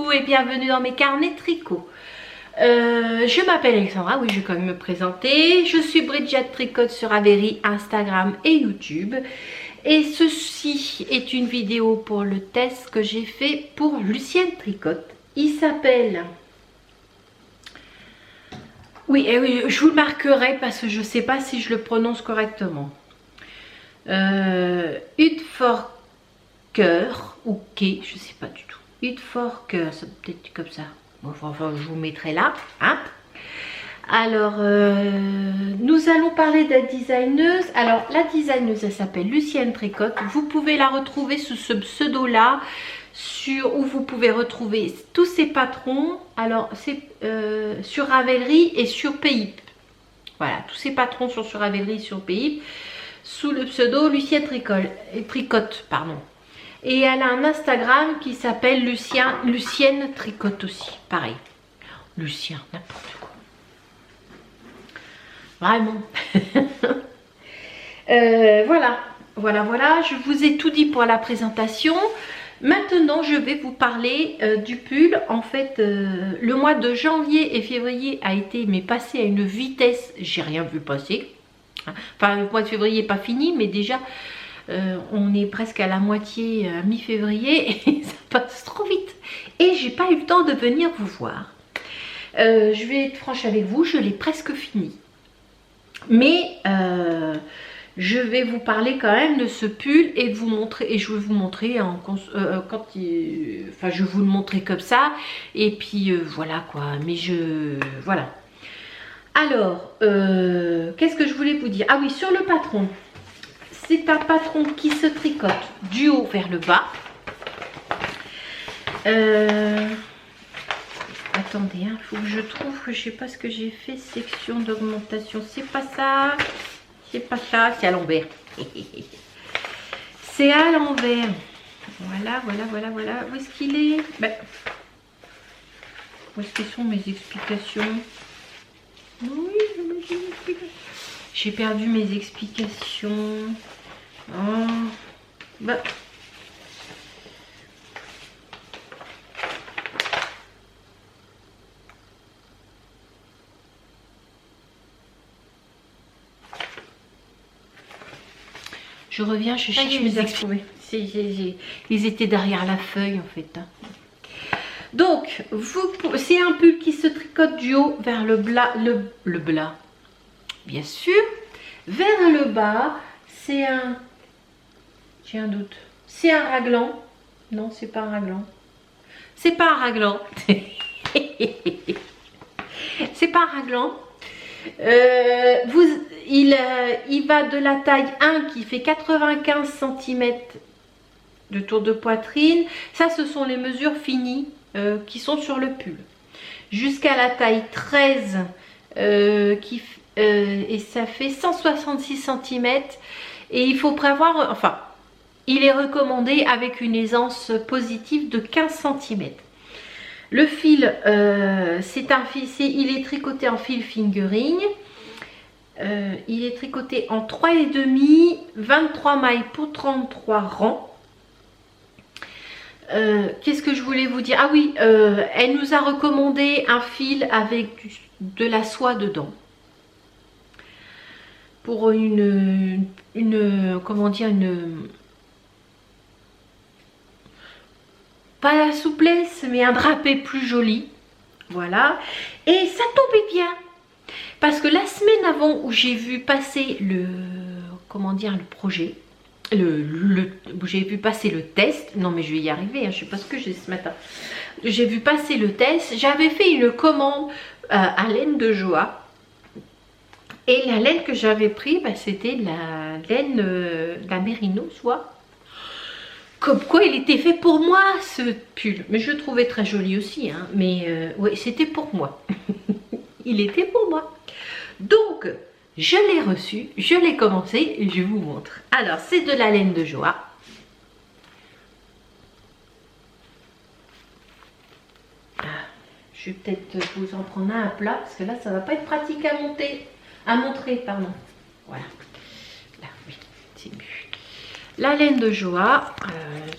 Bonjour et bienvenue dans mes carnets tricot. Je m'appelle Alexandra, oui je vais quand même me présenter. Je suis Bridget Tricote sur Avery, Instagram et YouTube. Et ceci est une vidéo pour le test que j'ai fait pour Lucienne Tricote. Il s'appelle... Oui, je vous le marquerai parce que je ne sais pas si je le prononce correctement. Hutforker ou K, je ne sais pas du tout. Hutforker, ça peut être comme ça. Bon, enfin, je vous mettrai là. Hein. Alors, nous allons parler de la designeuse. Alors, la designeuse, elle s'appelle Lucienne Tricote. Vous pouvez la retrouver sous ce pseudo-là, où vous pouvez retrouver tous ses patrons. Alors, c'est sur Ravelry et sur Payip. Voilà, tous ses patrons sont sur Ravelry et sur Payip, sous le pseudo Lucienne Tricote, pardon. Et elle a un Instagram qui s'appelle Lucienne Tricote aussi, pareil. Lucien, n'importe quoi. Vraiment. Voilà, je vous ai tout dit pour la présentation. Maintenant, je vais vous parler du pull. En fait, le mois de janvier et février a été passé à une vitesse, j'ai rien vu passer. Enfin, le mois de février n'est pas fini, mais déjà, on est presque à la moitié, mi-février, et ça passe trop vite. Et j'ai pas eu le temps de venir vous voir. Je vais être franche avec vous, je l'ai presque fini. Mais je vais vous parler quand même de ce pull et de vous montrer, et je vais vous montrer enfin je vais vous le montrer comme ça, et puis voilà quoi. Mais voilà. Alors, qu'est-ce que je voulais vous dire? Ah oui, sur le patron, c'est un patron qui se tricote du haut vers le bas. Attendez, il faut que je trouve que je sais pas ce que j'ai fait. Section d'augmentation, c'est pas ça. C'est pas ça, c'est à l'envers. C'est à l'envers. Voilà. Où est-ce qu'il est, où est-ce que sont mes explications? Oui, j'ai perdu mes explications. Oh. Je reviens, je cherche mes explications. Ils étaient derrière la feuille en fait. Donc, c'est un pull qui se tricote du haut vers le bas, bien sûr. Vers le bas, c'est un... J'ai un doute. C'est un raglan. Non, c'est pas un raglan. C'est pas un raglan. C'est pas un raglan. Il va de la taille 1 qui fait 95 cm de tour de poitrine. Ça, ce sont les mesures finies qui sont sur le pull. Jusqu'à la taille 13 et ça fait 166 cm. Et il faut prévoir, enfin, il est recommandé avec une aisance positive de 15 cm. Le fil, il est tricoté en fil fingering. Il est tricoté en 3,5, 23 mailles pour 33 rangs. Qu'est-ce que je voulais vous dire? Ah oui, elle nous a recommandé un fil avec de la soie dedans. Pour comment dire, pas la souplesse, mais un drapé plus joli. Voilà. Et ça tombait bien. Parce que la semaine avant où j'ai vu passer le projet, j'ai vu passer le test, non mais je vais y arriver, hein, je sais pas ce que j'ai ce matin. J'ai vu passer le test, j'avais fait une commande à laine de joie. Et la laine que j'avais pris, c'était la laine de la Merino soie. Comme quoi il était fait pour moi ce pull. Mais je le trouvais très joli aussi, hein. Mais oui, c'était pour moi. Il était pour moi. Donc, je l'ai reçu, je l'ai commencé et je vous montre. Alors, c'est de la laine de joie. Je vais peut-être vous en prendre un à plat parce que là, ça va pas être pratique à montrer, pardon. Voilà. Là, oui, c'est mieux. La laine de joie,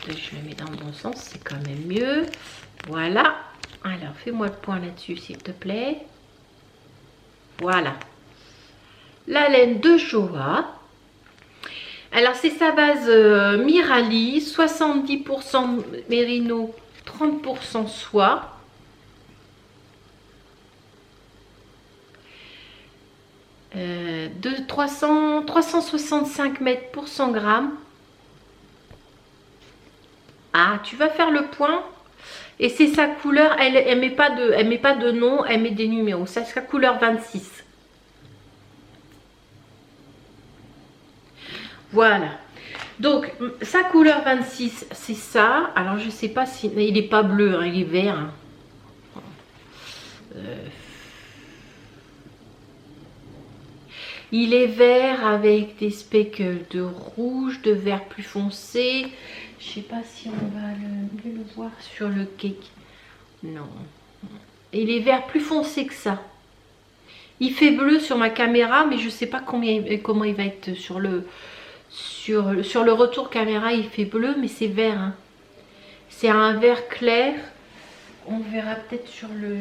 je le mets dans le bon sens, c'est quand même mieux. Voilà. Alors, fais-moi le point là-dessus, s'il te plaît. Voilà. La laine de Joa. Alors, c'est sa base Mirali, 70% mérino, 30% soie. De 365 mètres pour 100 grammes. Ah, tu vas faire le point. Et c'est sa couleur, elle met pas de nom, elle met des numéros. C'est sa couleur 26. Voilà. Donc, sa couleur 26, c'est ça. Alors, je sais pas si... Il n'est pas bleu, hein, il est vert. Hein. Il est vert avec des speckles de rouge, de vert plus foncé. Je sais pas si on va le voir sur le cake. Non. Il est vert plus foncé que ça. Il fait bleu sur ma caméra, mais je sais pas comment il va être sur le retour caméra. Il fait bleu, mais c'est vert. Hein. C'est un vert clair. On verra peut-être sur le...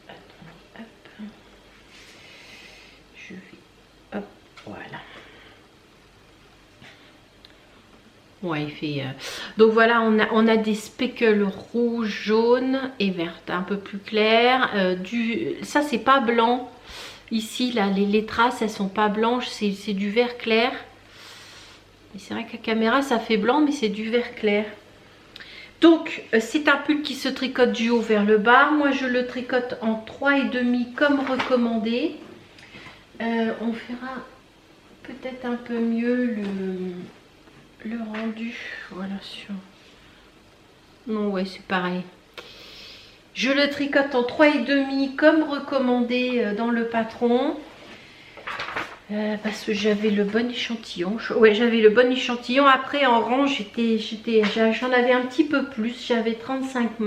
Attendez, hop. Je vais... Hop, voilà. Ouais, il fait... Donc voilà, on a des speckles rouges, jaunes et vertes, un peu plus clairs. Ça, c'est pas blanc. Ici, là, les traces, elles sont pas blanches, c'est du vert clair. Et c'est vrai qu'à caméra, ça fait blanc, mais c'est du vert clair. Donc, c'est un pull qui se tricote du haut vers le bas. Moi, je le tricote en 3,5 comme recommandé. On fera peut-être un peu mieux le rendu. Voilà, sur... Non, ouais, c'est pareil. Je le tricote en 3,5 comme recommandé dans le patron. Parce que j'avais le bon échantillon. Ouais, j'avais le bon échantillon. Après, en rang, j'en avais un petit peu plus. J'avais 35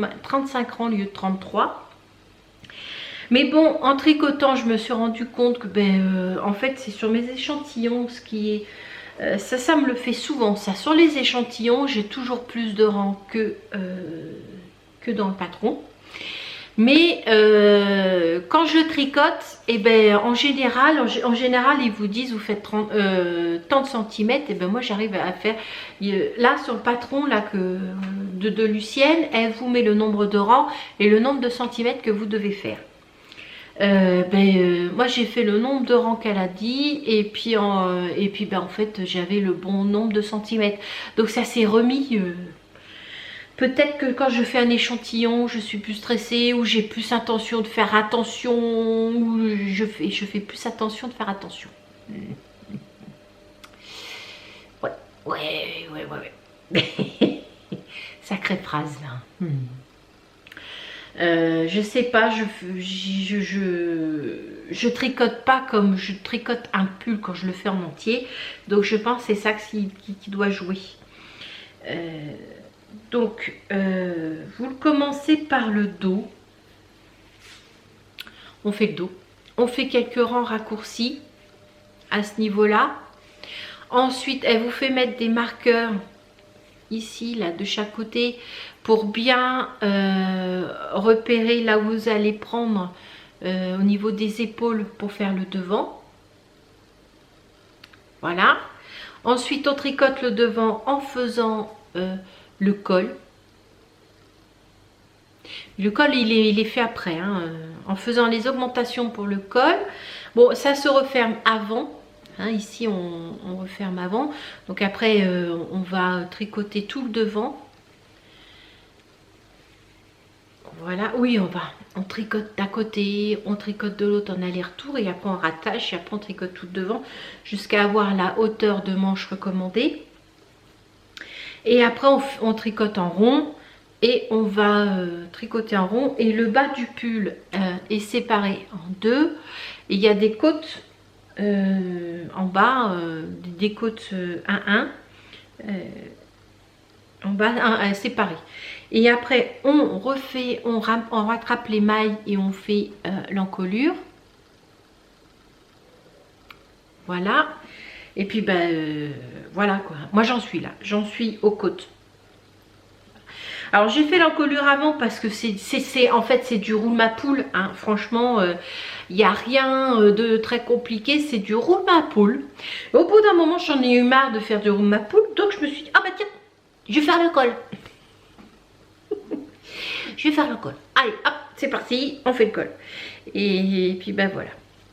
rangs au lieu de 33. Mais bon, en tricotant, je me suis rendu compte que, en fait, c'est sur mes échantillons ce qui est... ça me le fait souvent. Ça, sur les échantillons, j'ai toujours plus de rangs que dans le patron. Mais quand je tricote, en général, ils vous disent vous faites tant de centimètres. Et moi, j'arrive à faire... là, sur le patron là, de Lucienne, elle vous met le nombre de rangs et le nombre de centimètres que vous devez faire. Moi, j'ai fait le nombre de rangs qu'elle a dit. Et puis, en fait, j'avais le bon nombre de centimètres. Donc, ça s'est remis... Peut-être que quand je fais un échantillon, je suis plus stressée ou j'ai plus intention de faire attention ou je fais plus attention de faire attention. Ouais. Sacrée phrase là. Je sais pas, je tricote pas comme je tricote un pull quand je le fais en entier. Donc je pense que c'est ça qui doit jouer. Donc, vous le commencez par le dos. On fait le dos. On fait quelques rangs raccourcis à ce niveau-là. Ensuite, elle vous fait mettre des marqueurs ici, là, de chaque côté pour bien repérer là où vous allez prendre au niveau des épaules pour faire le devant. Voilà. Ensuite, on tricote le devant en faisant... le col. Le col, il est fait après, hein, en faisant les augmentations pour le col. Bon, ça se referme avant. Hein, ici, on referme avant. Donc après, on va tricoter tout le devant. Voilà, oui, on tricote d'un côté, on tricote de l'autre en aller-retour. Et après, on rattache et après, on tricote tout devant jusqu'à avoir la hauteur de manche recommandée. Et après, on tricote en rond et on va tricoter en rond. Et le bas du pull est séparé en deux. Et il y a des côtes en bas, des côtes 1-1. En bas, séparées. Et après, on rattrape les mailles et on fait l'encolure. Voilà. Et puis, voilà quoi. Moi, j'en suis là. J'en suis aux côtes. Alors j'ai fait l'encolure avant parce que en fait c'est du roule ma poule, hein. Franchement il n'y a rien de très compliqué, c'est du roule ma poule. Au bout d'un moment j'en ai eu marre de faire du roule ma poule, donc je me suis dit ah bah tiens, je vais faire le col. Je vais faire le col. Allez hop, c'est parti, on fait le col. Et puis ben voilà.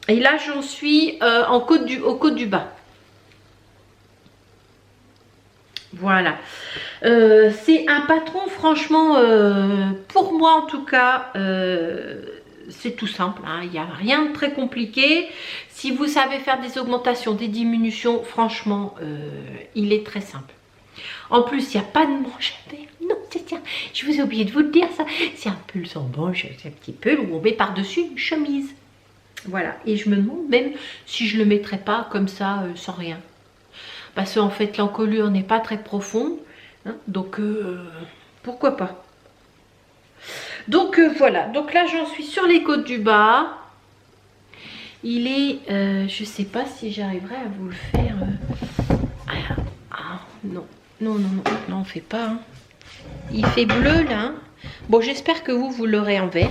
Et là j'en suis au côte du bas. Voilà. C'est un patron, franchement, pour moi en tout cas, c'est tout simple. Hein. Il n'y a rien de très compliqué. Si vous savez faire des augmentations, des diminutions, franchement, il est très simple. En plus, il n'y a pas de manche à faire. Non, tiens, je vous ai oublié de vous le dire ça. C'est un pull sans manche, c'est un petit pull où on met par-dessus une chemise. Voilà. Et je me demande même si je ne le mettrais pas comme ça, sans rien. Parce qu'en fait l'encolure n'est pas très profonde, hein, donc pourquoi pas. Donc voilà, donc là j'en suis sur les côtes du bas. Il est, je sais pas si j'arriverai à vous le faire. Non, non, on fait pas. Hein. Il fait bleu là. Hein. Bon, j'espère que vous l'aurez en vert.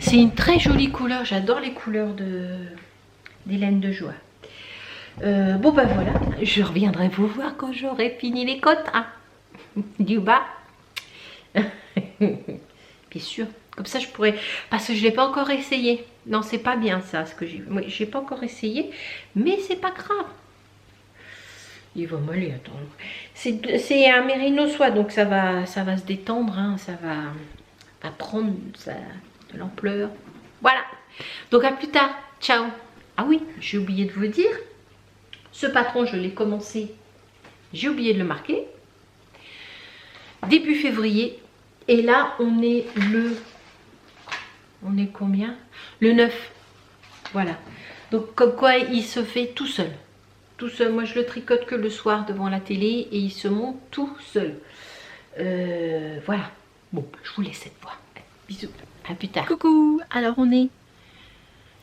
C'est une très jolie couleur, j'adore les couleurs des laines de joie. Bon ben voilà, je reviendrai vous voir quand j'aurai fini les côtes hein, du bas. Bien sûr, comme ça je pourrais, parce que je l'ai pas encore essayé. Non, c'est pas bien ça ce que j'ai. Oui, j'ai pas encore essayé, mais c'est pas grave. Il va m'aller, attends. C'est un mérino soie, donc ça va se détendre, hein, ça va prendre de l'ampleur. Voilà. Donc à plus tard. Ciao. Ah oui, j'ai oublié de vous dire. Ce patron, je l'ai commencé, j'ai oublié de le marquer, début février. Et là, on est combien? Le 9. Voilà. Donc, comme quoi, il se fait tout seul. Tout seul. Moi, je le tricote que le soir devant la télé et il se monte tout seul. Voilà. Bon, je vous laisse cette fois. Bisous. À plus tard. Coucou. Alors, on est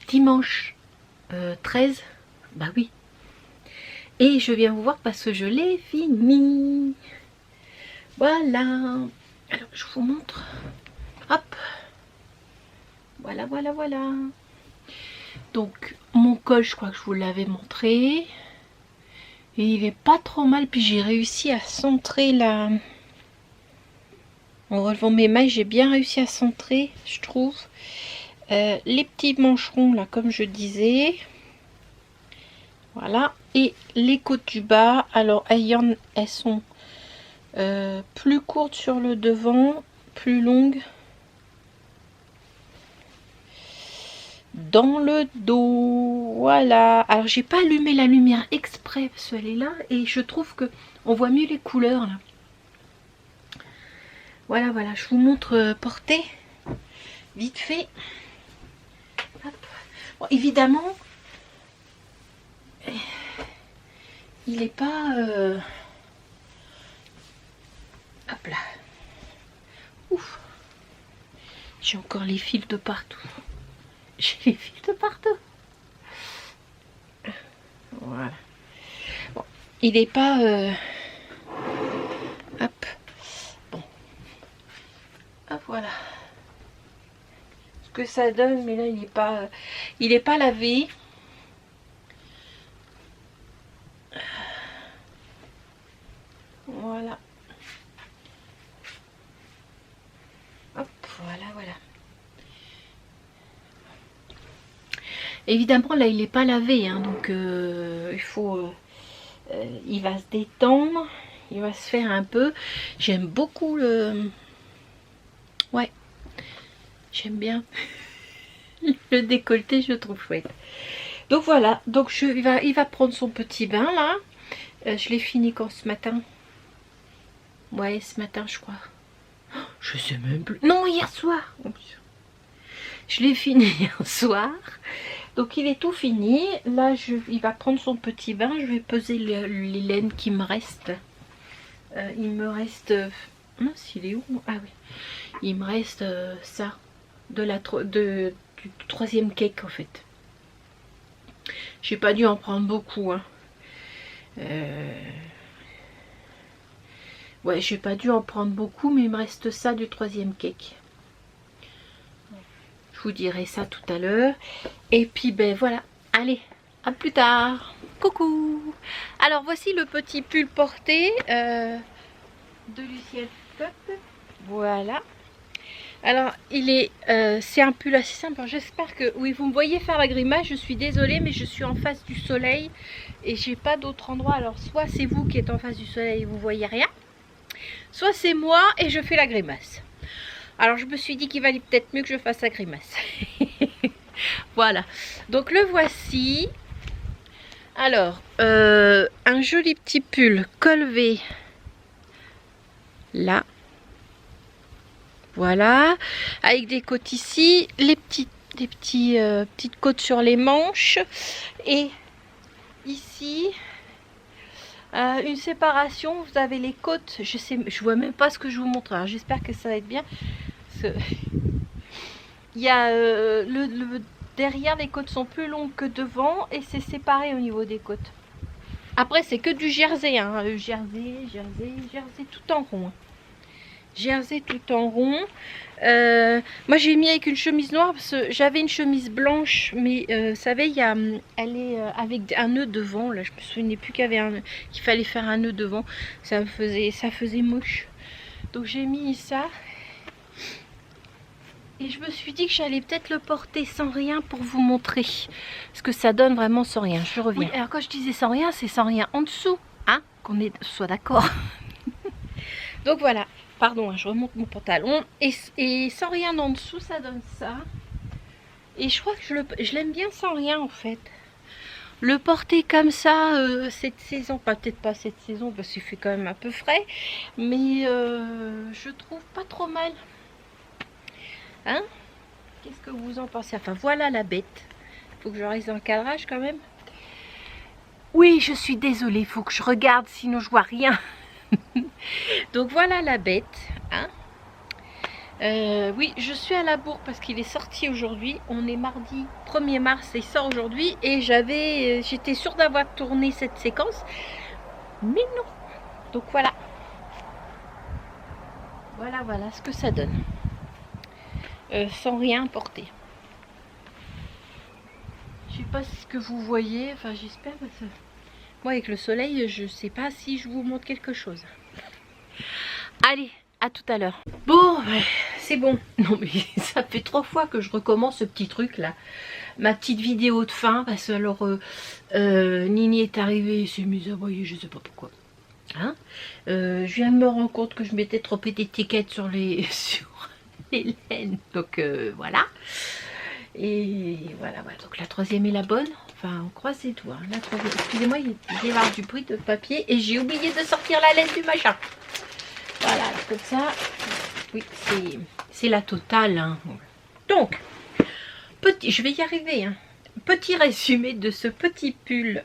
dimanche 13. Bah oui. Et je viens vous voir parce que je l'ai fini. Voilà. Alors, je vous montre. Hop. Voilà, voilà, voilà. Donc, mon col, je crois que je vous l'avais montré. Et il est pas trop mal. Puis j'ai réussi à centrer la... En relevant mes mailles, j'ai bien réussi à centrer, je trouve. Les petits mancherons, là, comme je disais. Voilà. Et les côtes du bas, alors elles sont plus courtes sur le devant, plus longues dans le dos. Voilà. Alors j'ai pas allumé la lumière exprès parce qu'elle est là et je trouve que on voit mieux les couleurs là. Voilà, voilà. Je vous montre portée vite fait. Hop. Bon, évidemment. Il n'est pas... Hop là. Ouf. J'ai encore les fils de partout. J'ai les fils de partout. Voilà. Bon, il n'est pas... Hop. Bon. Hop, voilà. Ce que ça donne, mais là, il n'est pas... Il n'est pas lavé. Voilà. Hop, voilà, voilà. Évidemment, là, il n'est pas lavé, hein, donc il faut... il va se détendre, il va se faire un peu. J'aime beaucoup le... Ouais, j'aime bien. Le décolleté, je le trouve chouette. Donc voilà, donc il va prendre son petit bain, là. Je l'ai fini quand ce matin? Ouais, ce matin, je crois. Oh, je sais même plus. Non, hier soir. Je l'ai fini hier soir. Donc, il est tout fini. Là, il va prendre son petit bain. Je vais peser les laines qui me restent. Il me reste... mince, il est où? Ah oui. Il me reste ça. Du troisième cake, en fait. J'ai pas dû en prendre beaucoup, hein. Ouais, j'ai pas dû en prendre beaucoup, mais il me reste ça du 3e cake. Je vous dirai ça tout à l'heure. Et puis ben voilà, allez, à plus tard. Coucou. Alors voici le petit pull porté de Lucienne Cup. Voilà. Alors il est, c'est un pull assez simple. J'espère que, oui, vous me voyez faire la grimace. Je suis désolée, mais je suis en face du soleil et j'ai pas d'autre endroit. Alors soit c'est vous qui êtes en face du soleil et vous voyez rien, soit c'est moi et je fais la grimace. Alors je me suis dit qu'il valait peut-être mieux que je fasse la grimace. Voilà, donc le voici. Alors un joli petit pull col V là, voilà, avec des côtes ici, petites côtes sur les manches, et ici une séparation. Vous avez les côtes, je vois même pas ce que je vous montre. J'espère que ça va être bien. Il y a derrière, les côtes sont plus longues que devant et c'est séparé au niveau des côtes. Après c'est que du jersey, hein. Jersey tout en rond, hein. Jersey tout en rond. Moi j'ai mis avec une chemise noire parce que j'avais une chemise blanche, mais vous savez, elle est avec un nœud devant. Là je me souvenais plus qu'il fallait faire un nœud devant. Ça faisait moche. Donc j'ai mis ça. Et je me suis dit que j'allais peut-être le porter sans rien pour vous montrer ce que ça donne vraiment sans rien. Je reviens. Oui, alors quand je disais sans rien, c'est sans rien en dessous, hein, qu'on soit d'accord. Donc voilà, pardon, je remonte mon pantalon. Et sans rien en dessous, ça donne ça. Et je crois que je l'aime bien sans rien en fait. Le porter comme ça cette saison, peut-être pas cette saison parce qu'il fait quand même un peu frais, mais je trouve pas trop mal. Hein? Qu'est-ce que vous en pensez? Enfin voilà la bête. Il faut que je reste dans le cadrage quand même. Oui, je suis désolée, il faut que je regarde, sinon je vois rien. Donc voilà la bête, hein. Oui, je suis à la bourre parce qu'il est sorti aujourd'hui. On est mardi 1er mars et il sort aujourd'hui. Et j'étais sûre d'avoir tourné cette séquence, mais non. Donc voilà. Voilà ce que ça donne. Sans rien porter. Je sais pas ce que vous voyez, enfin j'espère, parce que moi avec le soleil je sais pas si je vous montre quelque chose. Allez, à tout à l'heure. Bon, c'est bon. Non mais ça fait 3 fois que je recommence ce petit truc là, ma petite vidéo de fin, parce que alors Nini est arrivée, s'est mise à broyer, je sais pas pourquoi, hein. Je viens de me rendre compte que je m'étais trompée d'étiquette sur les laines, donc voilà. Et voilà, donc la 3e est la bonne. Enfin, on croise les doigts. La 3e, excusez-moi, il y a du bruit de papier et j'ai oublié de sortir la laine du machin. Voilà, alors comme ça, oui, c'est la totale, hein. Donc, je vais y arriver, hein. Petit résumé de ce petit pull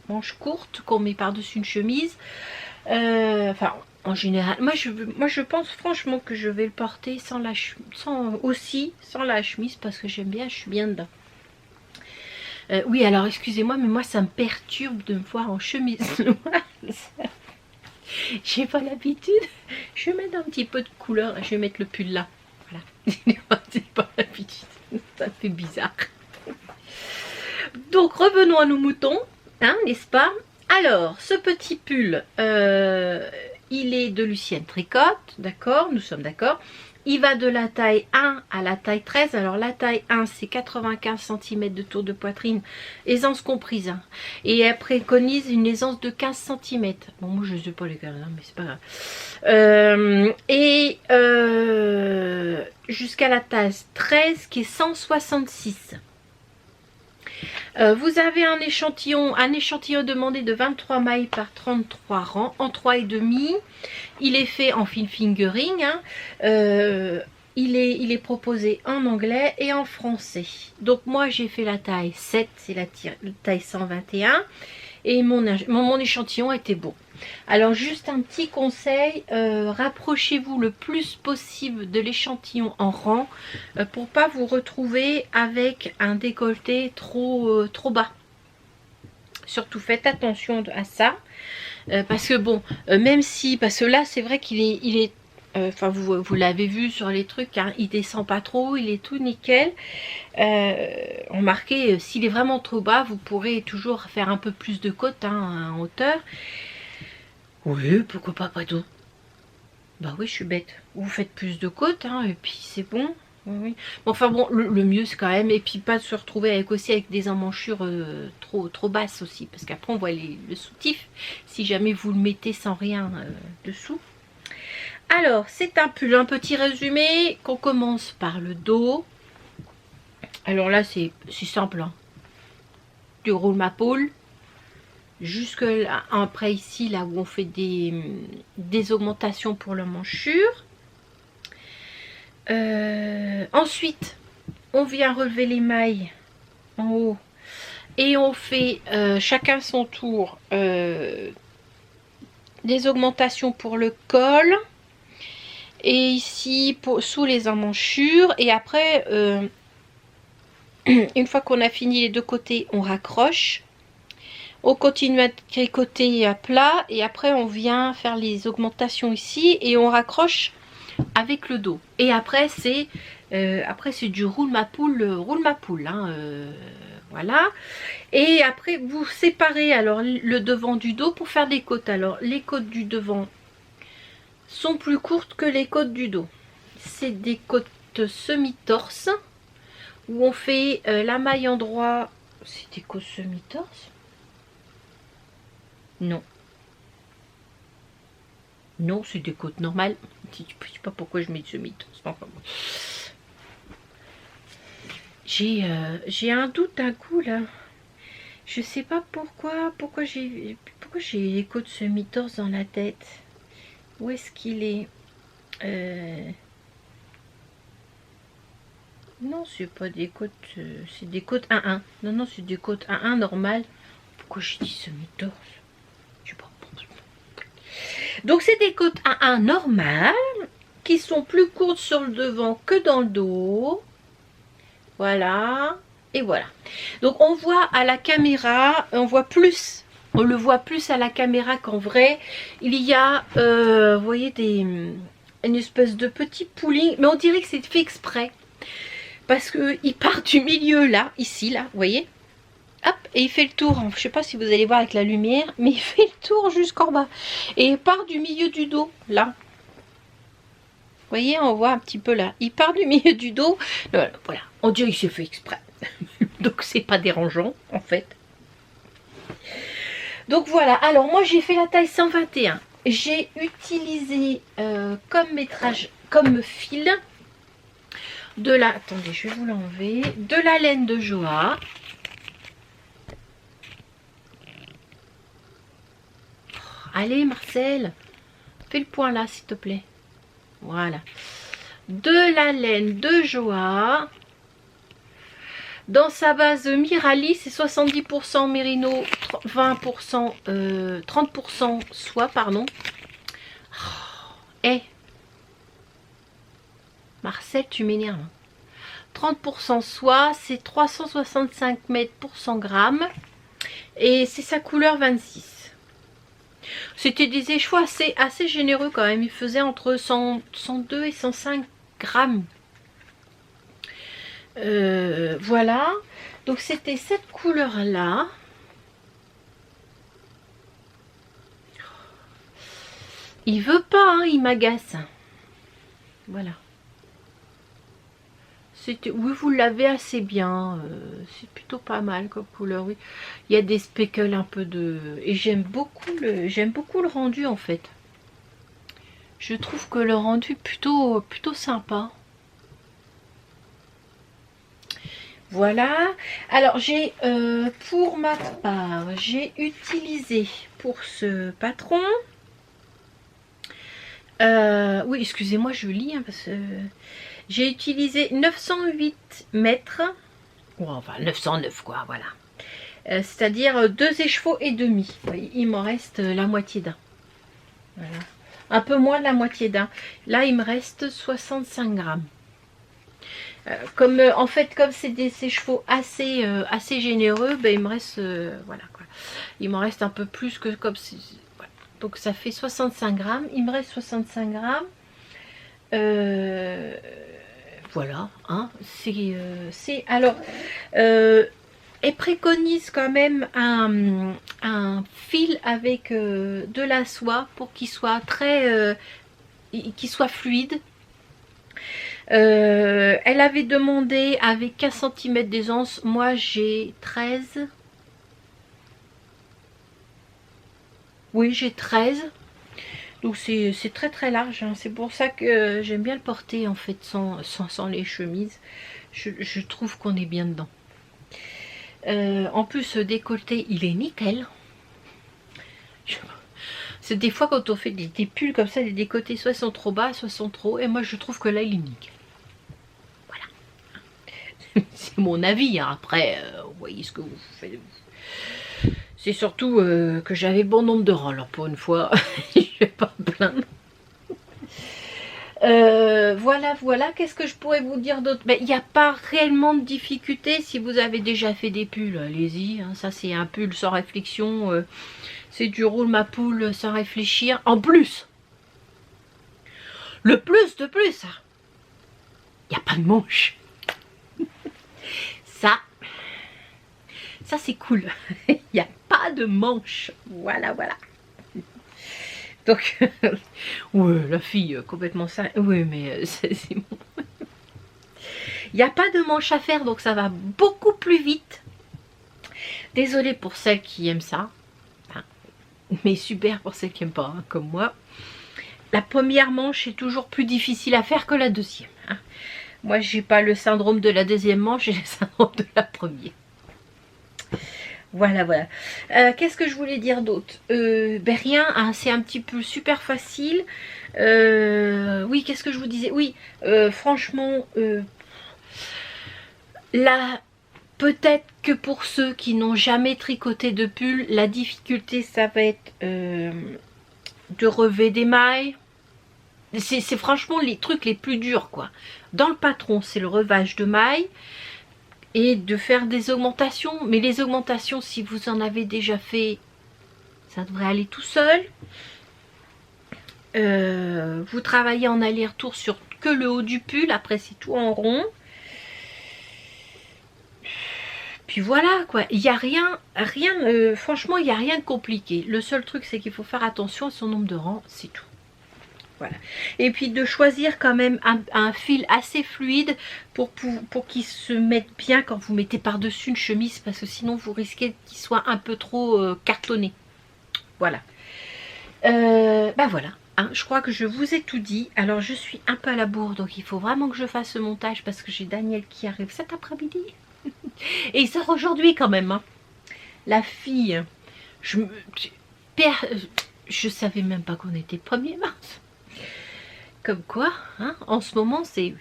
manche courte qu'on met par-dessus une chemise. Enfin, en général, moi je pense franchement que je vais le porter sans la chemise parce que j'aime bien, je suis bien dedans. Oui, alors excusez-moi, mais moi ça me perturbe de me voir en chemise noire. J'ai pas l'habitude. Je vais mettre un petit peu de couleur. Je vais mettre le pull là. Voilà. C'est pas l'habitude. Ça fait bizarre. Donc revenons à nos moutons, hein, n'est-ce pas? Alors, ce petit pull, il est de Lucienne Tricotte, d'accord, nous sommes d'accord. Il va de la taille 1 à la taille 13. Alors la taille 1 c'est 95 cm de tour de poitrine, aisance comprise, hein. Et elle préconise une aisance de 15 cm. Bon, moi je ne sais pas les gars, hein, mais c'est pas grave. Jusqu'à la taille 13 qui est 166. Vous avez un échantillon demandé de 23 mailles par 33 rangs en 3,5. Il est fait en fine fingering, hein. Il est proposé en anglais et en français. Donc moi j'ai fait la taille 7, c'est la taille 121. Et mon échantillon était bon. Alors juste un petit conseil, rapprochez-vous le plus possible de l'échantillon en rang pour pas vous retrouver avec un décolleté trop bas. Surtout faites attention à ça. Parce que bon, même si, parce que là c'est vrai qu'il est enfin vous l'avez vu sur les trucs, hein, il descend pas trop, il est tout nickel. Remarquez, s'il est vraiment trop bas, vous pourrez toujours faire un peu plus de côte, hein, en hauteur. Oui, pourquoi pas, après tout. Bah oui, je suis bête. Vous faites plus de côte, hein, et puis c'est bon. Oui, oui. Bon, enfin bon, le mieux c'est quand même, et puis pas de se retrouver avec aussi avec des emmanchure trop basses aussi, parce qu'après on voit le soutif, si jamais vous le mettez sans rien dessous. Alors, c'est un pull, un petit résumé, qu'on commence par le dos. Alors là, c'est simple, hein. Du roule ma poule jusque là, après ici, là où on fait des augmentations pour l'emmanchure. Ensuite, on vient relever les mailles en haut et on fait chacun son tour des augmentations pour le col et ici sous les emmanchures, et après une fois qu'on a fini les deux côtés, on raccroche, on continue à tricoter à plat et après on vient faire les augmentations ici et on raccroche avec le dos. Et après c'est du roule ma poule, hein, voilà. Et après vous séparez alors le devant du dos pour faire des côtes. Alors les côtes du devant sont plus courtes que les côtes du dos. C'est des côtes semi-torse où on fait la maille en droit. C'est des côtes semi-torse? Non. Non, c'est des côtes normales. Je ne sais pas pourquoi je mets de semi-torse. Enfin, bon. J'ai un doute d'un coup là. Je sais pas pourquoi j'ai les côtes semi-torse dans la tête. Où est-ce qu'il est, Non, c'est pas des côtes, c'est des côtes 1-1. Non, non, c'est des côtes 1-1 normales. Pourquoi j'ai dit semi-torse? Je sais pas. Donc c'est des côtes 1-1 normales qui sont plus courtes sur le devant que dans le dos. Voilà. Et voilà. Donc on voit à la caméra, on le voit plus à la caméra qu'en vrai. Il y a, vous voyez, une espèce de petit pooling, mais on dirait que c'est fait exprès. Parce qu'il part du milieu là, ici, là, vous voyez. Hop, et il fait le tour. Je ne sais pas si vous allez voir avec la lumière, mais il fait le tour jusqu'en bas. Et il part du milieu du dos, là. Vous voyez, on voit un petit peu là. Il part du milieu du dos. Voilà, on dirait qu'il s'est fait exprès. Donc c'est pas dérangeant, en fait. Donc voilà, alors moi j'ai fait la taille 121. J'ai utilisé comme métrage, comme fil, attendez, je vais vous l'enlever, de la laine de Joa. Allez Marcel, fais le point là s'il te plaît. Voilà. De la laine de Joa. Dans sa base Miralis, c'est 70% mérino, 20%, 30% soie, pardon. Eh, Marcel, tu m'énerves. 30% soie, c'est 365 mètres pour 100 grammes. Et c'est sa couleur 26. C'était des échois assez généreux quand même. Il faisait entre 102 et 105 grammes. Voilà. Donc c'était cette couleur là. Il veut pas, hein, il m'agace. Voilà. Oui, vous l'avez assez bien. C'est plutôt pas mal comme couleur. Oui. Il y a des speckles un peu de... Et j'aime beaucoup le rendu en fait. Je trouve que le rendu est plutôt sympa. Voilà. Alors j'ai pour ma part, j'ai utilisé pour ce patron. Oui, excusez-moi, je lis hein, parce que j'ai utilisé 908 mètres. Ou enfin 909 quoi, voilà. C'est-à-dire 2 écheveaux et demi. Voyez, il m'en reste la moitié d'un. Voilà. Un peu moins de la moitié d'un. Là, il me reste 65 grammes. En fait, comme c'est des écheveaux assez généreux, ben, il me reste voilà quoi. Il m'en reste un peu plus que comme si, voilà. Donc ça fait 65 grammes. Il me reste 65 grammes. Voilà. Hein, alors, elle préconise quand même un fil avec de la soie pour qu'il soit qu'il soit fluide. Elle avait demandé avec 15 cm d'aisance. Moi j'ai 13. Oui, j'ai 13. Donc c'est très très large. Hein. C'est pour ça que j'aime bien le porter en fait sans les chemises. Je trouve qu'on est bien dedans. En plus ce décolleté il est nickel. C'est des fois quand on fait des pulls comme ça, les décolletés soit sont trop bas, soit sont trop hauts. Et moi je trouve que là il est nickel. Voilà. C'est mon avis. Hein. Après, vous voyez ce que vous faites. C'est surtout que j'avais bon nombre de rangs. Alors pour une fois, je vais pas me plaindre. Voilà. Qu'est-ce que je pourrais vous dire d'autre? Il n'y a pas réellement de difficulté. Si vous avez déjà fait des pulls, allez-y. Hein. Ça, c'est un pull sans réflexion. C'est du roule ma poule sans réfléchir. En plus, le plus de plus, il n'y a pas de manche. Ça c'est cool. Il n'y a pas de manche. Voilà. Donc, ouais, la fille, complètement ça. Oui, mais c'est bon. Il n'y a pas de manche à faire, donc ça va beaucoup plus vite. Désolée pour celles qui aiment ça. Hein, mais super pour celles qui n'aiment pas, hein, comme moi. La première manche est toujours plus difficile à faire que la deuxième. Hein. Moi, j'ai pas le syndrome de la deuxième manche, j'ai le syndrome de la première. Voilà. Qu'est-ce que je voulais dire d'autre? Rien, hein, c'est un petit peu super facile. Oui, qu'est-ce que je vous disais? Oui, franchement, là, peut-être que pour ceux qui n'ont jamais tricoté de pull, la difficulté, ça va être de relever des mailles. C'est franchement les trucs les plus durs, quoi. Dans le patron, c'est le relevage de mailles. Et de faire des augmentations. Mais les augmentations, si vous en avez déjà fait, ça devrait aller tout seul. Vous travaillez en aller-retour sur que le haut du pull. Après, c'est tout en rond. Puis voilà, quoi. Il n'y a rien franchement, il n'y a rien de compliqué. Le seul truc, c'est qu'il faut faire attention à son nombre de rangs. C'est tout. Voilà. Et puis de choisir quand même un fil assez fluide pour qu'il se mette bien quand vous mettez par-dessus une chemise, parce que sinon vous risquez qu'il soit un peu trop cartonné. Voilà. Voilà. Hein, je crois que je vous ai tout dit. Alors je suis un peu à la bourre, donc il faut vraiment que je fasse ce montage parce que j'ai Daniel qui arrive cet après-midi. Et il sort aujourd'hui quand même. Hein. La fille, je savais même pas qu'on était 1er mars. Comme quoi, hein, en ce moment, c'est...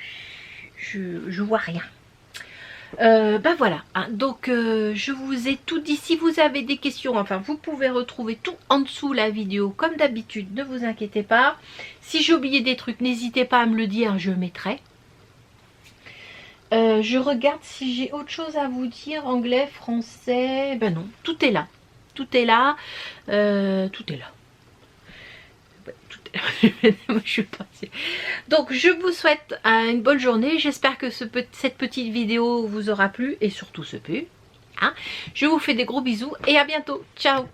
Je vois rien. Voilà. Hein, donc, je vous ai tout dit. Si vous avez des questions, enfin, vous pouvez retrouver tout en dessous la vidéo, comme d'habitude. Ne vous inquiétez pas. Si j'ai oublié des trucs, n'hésitez pas à me le dire, je mettrai. Je regarde si j'ai autre chose à vous dire. Anglais, français... Ben non, tout est là. Tout est là. Tout est là. Donc je vous souhaite une bonne journée. J'espère que cette petite vidéo vous aura plu et surtout ce pull. Hein. Je vous fais des gros bisous et à bientôt. Ciao.